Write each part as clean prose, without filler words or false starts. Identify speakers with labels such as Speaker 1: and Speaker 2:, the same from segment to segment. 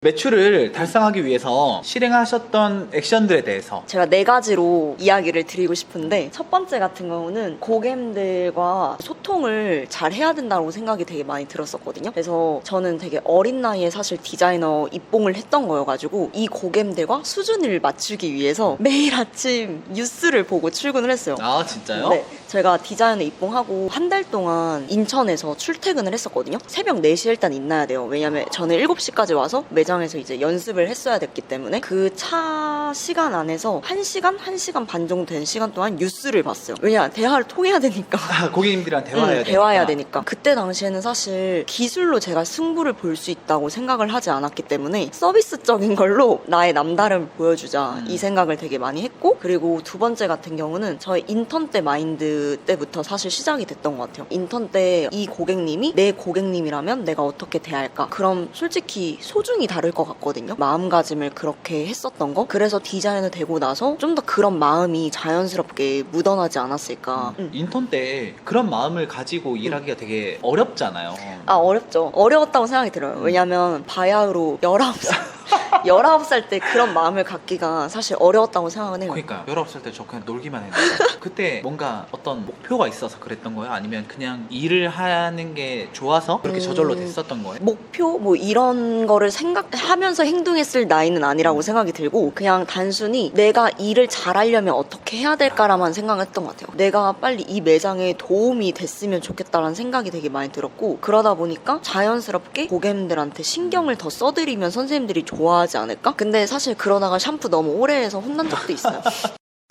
Speaker 1: 매출을 달성하기 위해서 실행하셨던 액션들에 대해서
Speaker 2: 제가 4가지로 이야기를 드리고 싶은데, 첫 번째 같은 경우는 고객님들과 소통을 잘 해야 된다고 생각이 되게 많이 들었었거든요. 그래서 저는 되게 어린 나이에 사실 디자이너 입봉을 했던 거여가지고 이 고객님들과 수준을 맞추기 위해서 매일 아침 뉴스를 보고 출근을 했어요.
Speaker 1: 아 진짜요?
Speaker 2: 네. 제가 디자이너 입봉하고 한 달 동안 인천에서 출퇴근을 했었거든요. 새벽 4시에 일단 있나야 돼요. 왜냐면 저는 7시까지 와서 매장에서 이제 연습을 했어야 됐기 때문에 그 차 시간 안에서 1시간, 1시간 반 정도 되는 시간 동안 뉴스를 봤어요. 왜냐, 대화를 통해야 되니까.
Speaker 1: 고객님들이랑 대화해야 되니까.
Speaker 2: 대화해야 되니까. 그때 당시에는 사실 기술로 제가 승부를 볼 수 있다고 생각을 하지 않았기 때문에 서비스적인 걸로 나의 남다름을 보여주자 이 생각을 되게 많이 했고, 그리고 두 번째 같은 경우는 저의 인턴 때 마인드 때부터 사실 시작이 됐던 것 같아요. 인턴 때 이 고객님이 내 고객님이라면 내가 어떻게 대할까? 그럼 솔직히 소중히 다를 것 같거든요. 마음가짐을 그렇게 했었던 거. 그래서 디자이너 되고 나서 좀 더 그런 마음이 자연스럽게 묻어나지 않았을까.
Speaker 1: 인턴 때 그런 마음을 가지고 일하기가 되게 어렵잖아요.
Speaker 2: 아, 어렵죠. 어려웠다고 생각이 들어요. 왜냐면 바야흐로 19살 때 그런 마음을 갖기가 사실 어려웠다고 생각은 해요.
Speaker 1: 그러니까 19살 때 저 그냥 놀기만 했는데 그때 뭔가 어떤 목표가 있어서 그랬던 거예요? 아니면 그냥 일을 하는 게 좋아서 그렇게 저절로 됐었던 거예요?
Speaker 2: 목표 뭐 이런 거를 생각하면서 행동했을 나이는 아니라고 생각이 들고, 그냥 단순히 내가 일을 잘하려면 어떻게 해야 될까라만 생각했던 것 같아요. 내가 빨리 이 매장에 도움이 됐으면 좋겠다라는 생각이 되게 많이 들었고, 그러다 보니까 자연스럽게 고객님들한테 신경을 더 써드리면 선생님들이 좋아하지 않을까? 근데 사실 그러다가 샴푸 너무 오래 해서 혼난 적도 있어요.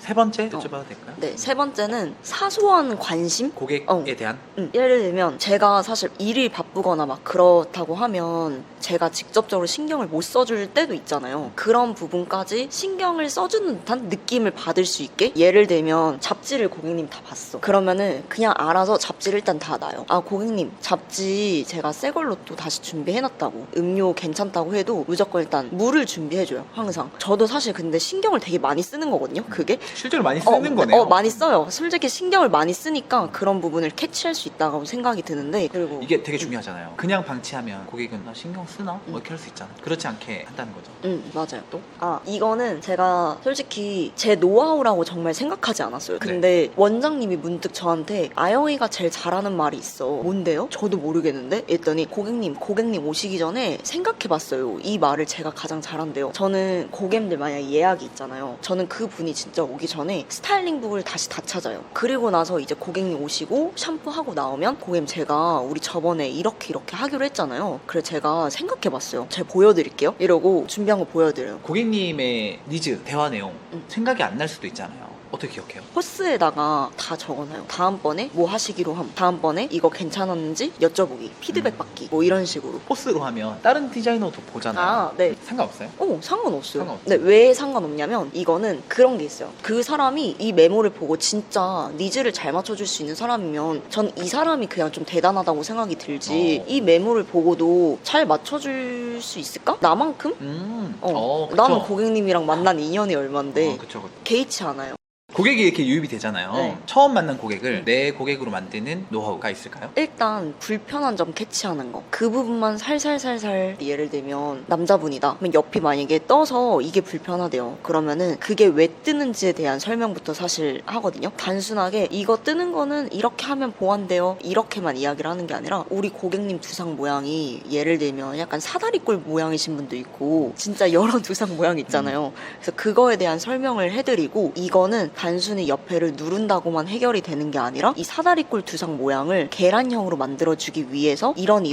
Speaker 1: 세 번째 여쭤봐도 될까요?
Speaker 2: 네, 세 번째는 사소한 관심?
Speaker 1: 고객에 대한?
Speaker 2: 예를 들면 제가 사실 일이 바쁘거나 막 그렇다고 하면 제가 직접적으로 신경을 못 써줄 때도 있잖아요. 그런 부분까지 신경을 써주는 듯한 느낌을 받을 수 있게, 예를 들면 잡지를 고객님 다 봤어. 그러면은 그냥 알아서 잡지를 일단 다 놔요. 아, 고객님 잡지 제가 새 걸로 또 다시 준비해놨다고, 음료 괜찮다고 해도 무조건 일단 물을 준비해줘요. 항상. 저도 사실 근데 신경을 되게 많이 쓰는 거거든요. 그게
Speaker 1: 실제로 많이 쓰는 거네요.
Speaker 2: 많이 써요. 솔직히 신경을 많이 쓰니까 그런 부분을 캐치할 수 있다고 생각이 드는데, 그리고
Speaker 1: 이게 되게 중요하잖아요. 그냥 방치하면 고객은 나 신경 쓰나? 뭐 이렇게 할 수 있잖아. 그렇지 않게 한다는 거죠.
Speaker 2: 맞아요. 또? 이거는 제가 솔직히 제 노하우라고 정말 생각하지 않았어요. 근데 원장님이 문득 저한테 아영이가 제일 잘하는 말이 있어. 뭔데요? 저도 모르겠는데? 했더니 고객님 오시기 전에 생각해봤어요. 이 말을 제가 가장 잘한대요. 저는 고객님들 만약에 예약이 있잖아요. 저는 그 분이 진짜 오기 전에 스타일링북을 다시 다 찾아요. 그리고 나서 이제 고객님 오시고 샴푸하고 나오면, 고객님 제가 우리 저번에 이렇게 하기로 했잖아요. 그래서 제가 생각해봤어요. 제가 보여드릴게요. 이러고 준비한 거 보여드려요.
Speaker 1: 고객님의 니즈, 대화 내용 생각이 안 날 수도 있잖아요. 어떻게 기억해요?
Speaker 2: 포스에다가 다 적어놔요. 다음번에 뭐 하시기로 함, 다음번에 이거 괜찮았는지 여쭤보기, 피드백 받기, 뭐 이런 식으로.
Speaker 1: 포스로 하면 다른 디자이너도 보잖아요.
Speaker 2: 네.
Speaker 1: 상관없어요?
Speaker 2: 상관없어요.
Speaker 1: 상관없죠.
Speaker 2: 근데 왜 상관없냐면, 이거는 그런 게 있어요. 그 사람이 이 메모를 보고 진짜 니즈를 잘 맞춰줄 수 있는 사람이면 전 이 사람이 그냥 좀 대단하다고 생각이 들지, 이 메모를 보고도 잘 맞춰줄 수 있을까? 나만큼?
Speaker 1: 그쵸.
Speaker 2: 나는 고객님이랑 만난 인연이 얼만데
Speaker 1: 그쵸.
Speaker 2: 개의치 않아요.
Speaker 1: 고객이 이렇게 유입이 되잖아요.
Speaker 2: 네.
Speaker 1: 처음 만난 고객을 내 고객으로 만드는 노하우가 있을까요?
Speaker 2: 일단 불편한 점 캐치하는 거, 그 부분만 살살살살. 예를 들면 남자분이다, 그러면 옆이 만약에 떠서 이게 불편하대요. 그러면은 그게 왜 뜨는지에 대한 설명부터 사실 하거든요. 단순하게 이거 뜨는 거는 이렇게 하면 보완돼요, 이렇게만 이야기를 하는 게 아니라, 우리 고객님 두상 모양이 예를 들면 약간 사다리꼴 모양이신 분도 있고 진짜 여러 두상 모양이 있잖아요. 그래서 그거에 대한 설명을 해드리고, 이거는 단순히 옆에를 누른다고만 해결이 되는 게 아니라 이 사다리꼴 두상 모양을 계란형으로 만들어주기 위해서 이런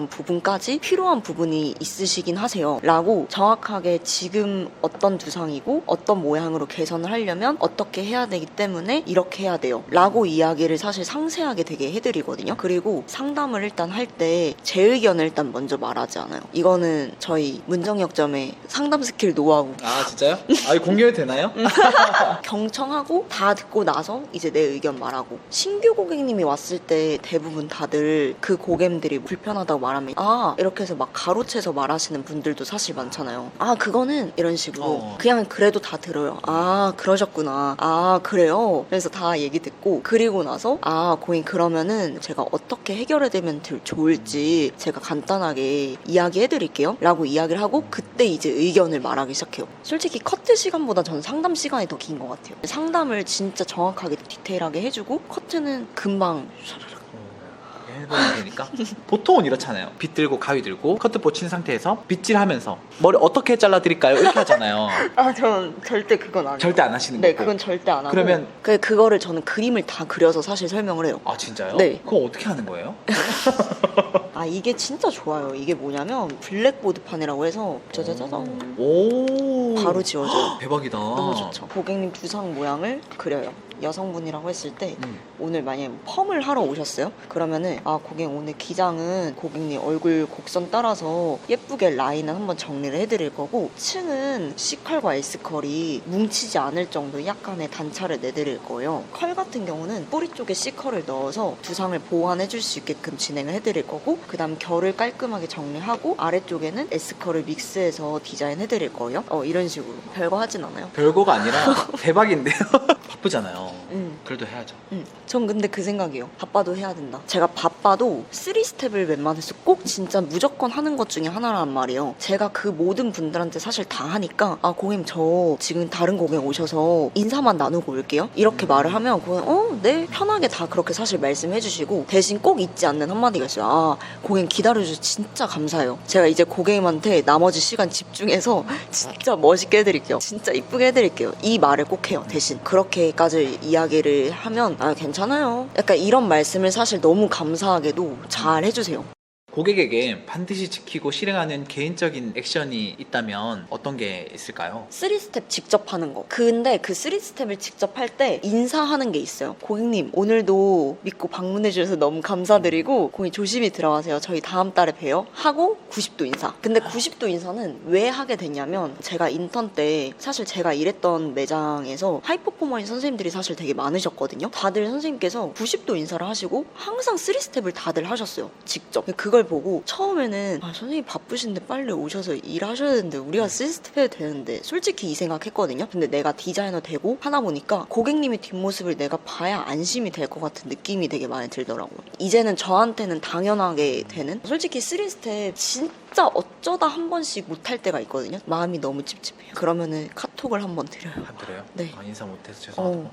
Speaker 2: 부분까지 필요한 부분이 있으시긴 하세요 라고, 정확하게 지금 어떤 두상이고 어떤 모양으로 개선을 하려면 어떻게 해야 되기 때문에 이렇게 해야 돼요 라고 이야기를 사실 상세하게 되게 해드리거든요. 그리고 상담을 일단 할 때 제 의견을 일단 먼저 말하지 않아요. 이거는 저희 문정역점의 상담 스킬 노하우.
Speaker 1: 아 진짜요? 공개해도 되나요?
Speaker 2: 경청하고 하고 다 듣고 나서 이제 내 의견 말하고. 신규 고객님이 왔을 때 대부분 다들 그 고객님들이 불편하다고 말하면 아 이렇게 해서 막 가로채서 말하시는 분들도 사실 많잖아요. 아 그거는 이런 식으로 그냥 그래도 다 들어요. 아 그러셨구나. 아 그래요. 그래서 다 얘기 듣고 그리고 나서 아 고객님 그러면은 제가 어떻게 해결해드리면 좋을지 제가 간단하게 이야기해드릴게요 라고 이야기를 하고 그때 이제 의견을 말하기 시작해요. 솔직히 커트 시간보다 전 상담 시간이 더 긴 것 같아요. 상담을 진짜 정확하게 디테일하게 해주고 커트는 금방
Speaker 1: 해보면 되니까. 보통은 이렇잖아요. 빗 들고 가위 들고 커트보 친 상태에서 빗질하면서 머리 어떻게 잘라드릴까요? 이렇게 하잖아요.
Speaker 2: 아 저는 절대 그건 안 해요.
Speaker 1: 절대 안 하시는
Speaker 2: 네
Speaker 1: 거고.
Speaker 2: 그건 절대 안 하고
Speaker 1: 그러면
Speaker 2: 그거를 저는 그림을 다 그려서 사실 설명을 해요.
Speaker 1: 아 진짜요?
Speaker 2: 네.
Speaker 1: 그거 어떻게 하는 거예요?
Speaker 2: 아 이게 진짜 좋아요. 이게 뭐냐면 블랙보드판이라고 해서 짜자자잔
Speaker 1: 오
Speaker 2: 바로 지워져요.
Speaker 1: 대박이다.
Speaker 2: 너무 좋죠. 고객님 두상 모양을 그려요. 여성분이라고 했을 때 오늘 만약에 펌을 하러 오셨어요? 그러면은 아 고객님 오늘 기장은 고객님 얼굴 곡선 따라서 예쁘게 라인을 한번 정리를 해드릴 거고 층은 C컬과 S컬이 뭉치지 않을 정도 약간의 단차를 내드릴 거예요. 컬 같은 경우는 뿌리 쪽에 C컬을 넣어서 두상을 보완해줄 수 있게끔 진행을 해드릴 거고 그 다음 결을 깔끔하게 정리하고 아래쪽에는 S컬을 믹스해서 디자인해드릴 거예요. 이런 식으로 별거 하진 않아요.
Speaker 1: 별거가 아니라 대박인데요. 바쁘잖아요. 그래도 해야죠.
Speaker 2: 전 근데 그 생각이에요. 바빠도 해야 된다. 제가 바빠도 3스텝을 웬만해서 꼭 진짜 무조건 하는 것 중에 하나란 말이에요. 제가 그 모든 분들한테 사실 다 하니까 아 고객님 저 지금 다른 고객 오셔서 인사만 나누고 올게요. 이렇게 말을 하면 고객님 네 편하게 다 그렇게 사실 말씀해 주시고 대신 꼭 잊지 않는 한마디가 있어요. 아 고객님 기다려주셔서 진짜 감사해요. 제가 이제 고객님한테 나머지 시간 집중해서 진짜 멋있게 해드릴게요. 진짜 이쁘게 해드릴게요. 이 말을 꼭 해요. 대신 그렇게까지 이야기를 하면 아 괜찮아요. 약간 이런 말씀을 사실 너무 감사하게도 잘 해주세요.
Speaker 1: 고객에게 반드시 지키고 실행하는 개인적인 액션이 있다면 어떤 게 있을까요?
Speaker 2: 3스텝 직접 하는 거. 근데 그 3스텝을 직접 할 때 인사하는 게 있어요. 고객님 오늘도 믿고 방문해 주셔서 너무 감사드리고 고객님 조심히 들어가세요. 저희 다음 달에 봬요. 하고 90도 인사. 근데 90도 인사는 왜 하게 됐냐면 제가 인턴 때 사실 제가 일했던 매장에서 하이퍼포머인 선생님들이 사실 되게 많으셨거든요. 다들 선생님께서 90도 인사를 하시고 항상 3스텝을 다들 하셨어요. 직접. 그걸 보고 처음에는 아 선생님 바쁘신데 빨리 오셔서 일하셔야 되는데 우리가 시스템 해야 되는데 솔직히 이 생각했거든요. 근데 내가 디자이너 되고 하다 보니까 고객님의 뒷모습을 내가 봐야 안심이 될 것 같은 느낌이 되게 많이 들더라고요. 이제는 저한테는 당연하게 되는 솔직히 3스텝 진짜 어쩌다 한 번씩 못할 때가 있거든요. 마음이 너무 찝찝해요. 그러면은 카톡을 한번 드려요.
Speaker 1: 안 드려요?
Speaker 2: 네.
Speaker 1: 아, 인사 못해서 죄송합니다.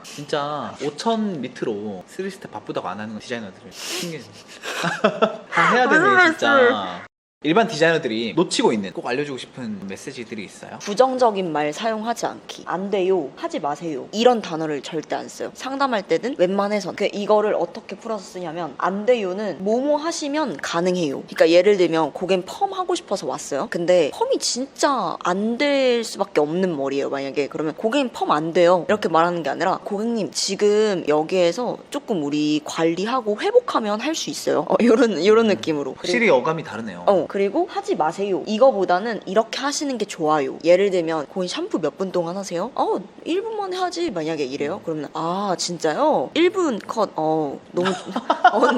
Speaker 1: 진짜 5천 밑으로 3스텝 바쁘다고 안 하는 디자이너들을 신기해집니다. 다 해야 되네 진짜. 일반 디자이너들이 놓치고 있는 꼭 알려주고 싶은 메시지들이 있어요?
Speaker 2: 부정적인 말 사용하지 않기. 안 돼요. 하지 마세요. 이런 단어를 절대 안 써요. 상담할 때는 웬만해선. 이거를 어떻게 풀어서 쓰냐면 안 돼요는 뭐뭐 하시면 가능해요. 그러니까 예를 들면 고객 펌 하고 싶어서 왔어요. 근데 펌이 진짜 안 될 수밖에 없는 머리예요. 만약에 그러면 고객님 펌 안 돼요. 이렇게 말하는 게 아니라 고객님 지금 여기에서 조금 우리 관리하고 회복하면 할 수 있어요. 이런 느낌으로.
Speaker 1: 확실히 어감이 다르네요.
Speaker 2: 그리고 하지 마세요. 이거보다는 이렇게 하시는 게 좋아요. 예를 들면 고객님 샴푸 몇 분 동안 하세요? 1분 만에 하지. 만약에 이래요? 그러면 아 진짜요? 1분 컷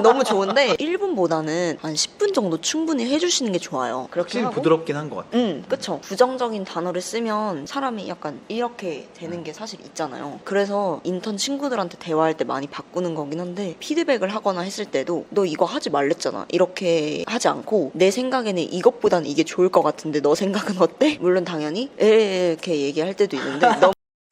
Speaker 2: 너무 좋은데 1분보다는 한 10분 정도 충분히 해주시는 게 좋아요. 그렇게
Speaker 1: 확실히
Speaker 2: 하고
Speaker 1: 부드럽긴 한 것 같아요.
Speaker 2: 그쵸. 부정적인 단어를 쓰면 사람이 약간 이렇게 되는 게 사실 있잖아요. 그래서 인턴 친구들한테 대화할 때 많이 바꾸는 거긴 한데 피드백을 하거나 했을 때도 너 이거 하지 말랬잖아. 이렇게 하지 않고 내 생각에는 이것보단 이게 좋을 것 같은데 너 생각은 어때? 물론 당연히 이렇게 얘기할 때도 있는데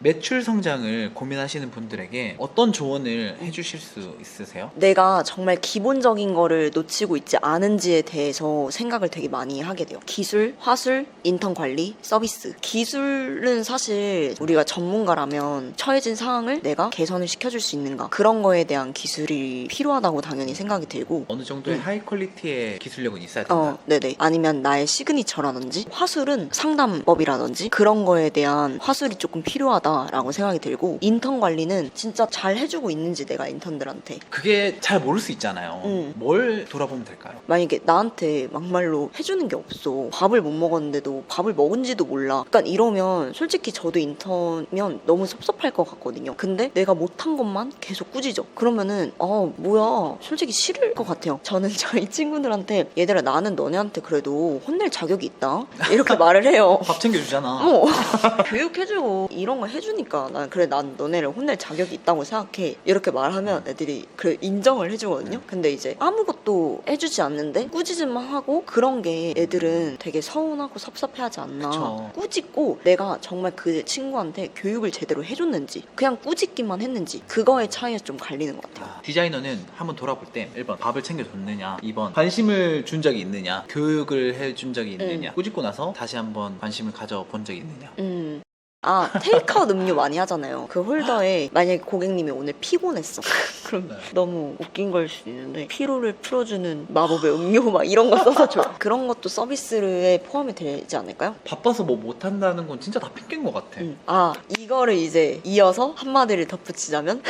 Speaker 1: 매출 성장을 고민하시는 분들에게 어떤 조언을 해주실 수 있으세요?
Speaker 2: 내가 정말 기본적인 거를 놓치고 있지 않은지에 대해서 생각을 되게 많이 하게 돼요. 기술, 화술, 인턴 관리, 서비스. 기술은 사실 우리가 전문가라면 처해진 상황을 내가 개선을 시켜줄 수 있는가 그런 거에 대한 기술이 필요하다고 당연히 생각이 들고
Speaker 1: 어느 정도의 하이 퀄리티의 기술력은 있어야 된다.
Speaker 2: 네네. 아니면 나의 시그니처라든지 화술은 상담법이라든지 그런 거에 대한 화술이 조금 필요하다. 있다라고 생각이 들고, 인턴 관리는 진짜 잘 해주고 있는지 내가 인턴들한테.
Speaker 1: 그게 잘 모를 수 있잖아요. 뭘 돌아보면 될까요?
Speaker 2: 만약에 나한테 막말로 해주는 게 없어. 밥을 못 먹었는데도 밥을 먹은지도 몰라. 약간 이러면 솔직히 저도 인턴이면 너무 섭섭할 것 같거든요. 근데 내가 못한 것만 계속 꾸짖어. 그러면은 뭐야, 솔직히 싫을 것 같아요. 저는 저희 친구들한테 얘들아, 나는 너네한테 그래도 혼낼 자격이 있다 이렇게 말을 해요.
Speaker 1: 밥 챙겨주잖아.
Speaker 2: 교육해주고 이런 거 해주니까 난 너네를 혼낼 자격이 있다고 생각해, 이렇게 말하면 애들이 그래 인정을 해주거든요. 근데 이제 아무것도 해주지 않는데 꾸짖음만 하고, 그런 게 애들은 되게 서운하고 섭섭해하지 않나.
Speaker 1: 그쵸.
Speaker 2: 꾸짖고 내가 정말 그 친구한테 교육을 제대로 해줬는지, 그냥 꾸짖기만 했는지, 그거의 차이에서 좀 갈리는 것 같아요.
Speaker 1: 디자이너는 한번 돌아볼 때 1번 밥을 챙겨줬느냐, 2번 관심을 준 적이 있느냐, 교육을 해준 적이 있느냐, 꾸짖고 나서 다시 한번 관심을 가져본 적이 있느냐.
Speaker 2: 테이크아웃 음료 많이 하잖아요. 그 홀더에 만약에 고객님이 오늘 피곤했어. 그럼 너무 웃긴 걸 수도 있는데, 피로를 풀어주는 마법의 음료 막 이런 거 써서 줘. 그런 것도 서비스에 포함이 되지 않을까요?
Speaker 1: 바빠서 뭐 못한다는 건 진짜 다 핑계인 것 같아.
Speaker 2: 이거를 이제 이어서 한마디를 덧붙이자면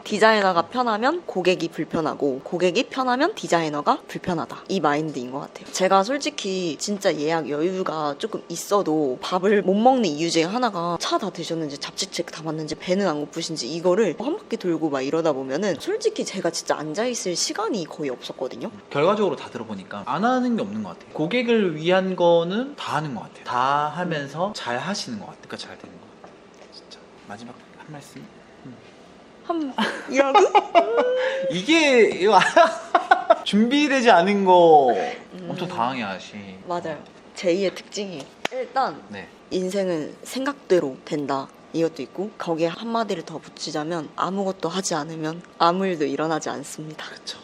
Speaker 2: 디자이너가 편하면 고객이 불편하고, 고객이 편하면 디자이너가 불편하다, 이 마인드인 것 같아요. 제가 솔직히 진짜 예약 여유가 조금 있어도 밥을 못 먹는 이유 중에 하나가 차 다 드셨는지 잡지 책 다 봤는지 배는 안 고프신지 이거를 한 바퀴 돌고 막 이러다 보면은 솔직히 제가 진짜 앉아있을 시간이 거의 없었거든요.
Speaker 1: 결과적으로 다 들어보니까 안 하는 게 없는 것 같아요. 고객을 위한 거는 다 하는 것 같아요. 다 하면서 잘 하시는 것 같아요. 그러니까 잘 되는 것 같아요. 진짜. 마지막 한 말씀.
Speaker 2: 이라고?
Speaker 1: 이게 이거 준비되지 않은 거 엄청 당황해하시.
Speaker 2: 맞아요. 제2의 특징이 일단
Speaker 1: 네.
Speaker 2: 인생은 생각대로 된다, 이것도 있고, 거기에 한마디를 더 붙이자면 아무것도 하지 않으면 아무 일도 일어나지 않습니다.
Speaker 1: 그렇죠.